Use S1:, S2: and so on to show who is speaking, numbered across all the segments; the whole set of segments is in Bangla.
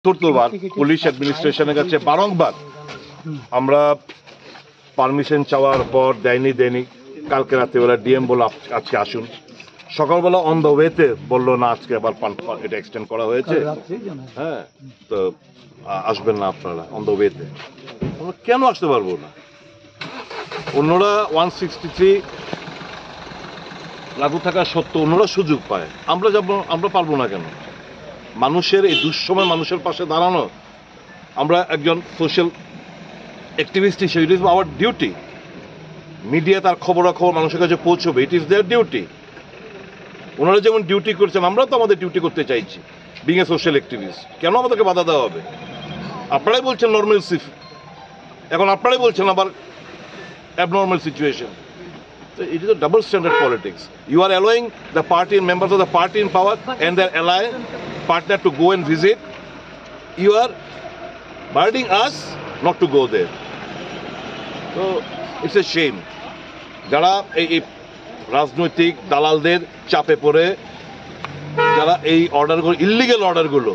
S1: চতুর্থবার পুলিশ অ্যাডমিনিস্ট্রেশনের কাছে বারংবার আমরা পারমিশন চাওয়ার পর দেয়নি। কালকে রাত্রিবেলা ডিএম বলল আজকে আসুন, সকালবেলা অন দ্য ওয়েতে বললো না আজকে আবার এটা এক্সটেন্ড করা হয়েছে, হ্যাঁ তো আসবেন না আপনারা অন দ্য ওয়েতে। আমরা কেন আসতে পারবো না? অন্যরা 163 লাগু থাকা সত্ত্বেও অন্যরা সুযোগ পায়, আমরা পারবো না কেন? মানুষের এই দুঃসময় মানুষের পাশে দাঁড়ানো, আমরা একজন সোশ্যাল অ্যাক্টিভিস্ট হিসেবে it is our duty. Media তার খবরাখবর মানুষের কাছে পৌঁছবে, ইট ইজ দেয়ার ডিউটি। ওনারা যেমন ডিউটি করছেন আমরাও তো আমাদের ডিউটি করতে চাইছি বিং এ সোশ্যাল অ্যাক্টিভিস্ট। কেন আমাদেরকে বাধা দেওয়া হবে? আপনারাই বলছেন নর্মালসি, এখন আপনারাই বলছেন আবার abnormal situation. So it is a double standard politics. You are allowing the party and members of the party in power and their ally partner to go and visit. You are burdening us not to go there. So it's a shame. যারা এই রাজনৈতিক দালালদের চাপে পড়ে যারা এই অর্ডারগুলো, ইল্লিগেল অর্ডারগুলো,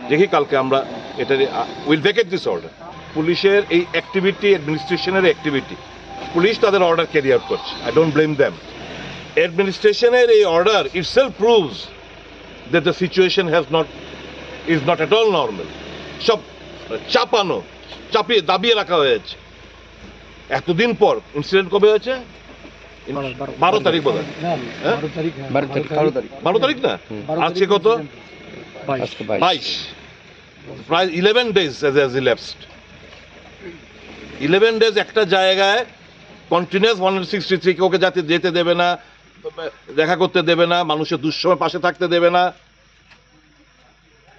S1: দেখি কালকে আমরা এটা উইল ভেকেট দিস অর্ডার। পুলিশের এই অ্যাক্টিভিটি, অ্যাডমিনিস্ট্রেশনের অ্যাক্টিভিটি, পুলিশ তাদের অর্ডার ক্যারি আউট করছে, আই ডোন্ট ব্লেম দেম। অ্যাডমিনিস্ট্রেশনের এই order itself proves that the situation is not at all normal. সব চাপিয়ে দাবিয়ে রাখা হয়েছে এতদিন পর। ইনসিডেন্ট কবে হয়েছে? 12 তারিখ বোধ হয়, 12 তারিখ না, আজকে কত? 22, প্রায় 11 days has elapsed। 11 days একটা জায়গায় কন্টিনিউয়াস 163 কে ওকে যেতে দেবে না, দেখা করতে দেবে না, মানুষের দুঃসময় পাশে থাকতে দেবে না।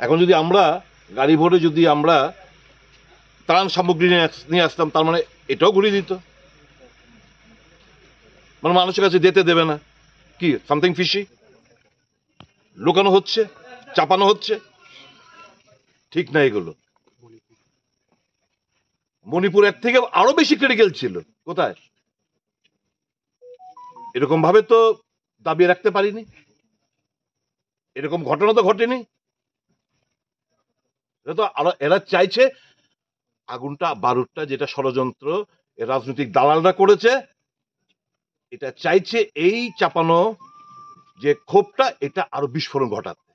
S1: এখন যদি আমরা গাড়ি ভরে যদি আমরা ত্রাণ সামগ্রী নিয়ে আসতাম, তার মানে এটাও ঘুরিয়ে দিত, মানে মানুষের কাছে যেতে দেবে না। কি সামথিং ফিশি? লুকানো হচ্ছে, চাপানো হচ্ছে, ঠিক না এগুলো। মণিপুরের থেকে আরো বেশি ক্রিটিক্যাল ছিল। কোথায়? এরকম ভাবে তো দাবিয়ে রাখতে পারিনি, এরকম ঘটনা তো ঘটেনি। এরা চাইছে আগুনটা, বারুদটা, যেটা ষড়যন্ত্র রাজনৈতিক দালালরা করেছে, এটা চাইছে এই চাপানো যে ক্ষোভটা, এটা আরো বিস্ফোরণ ঘটাতে।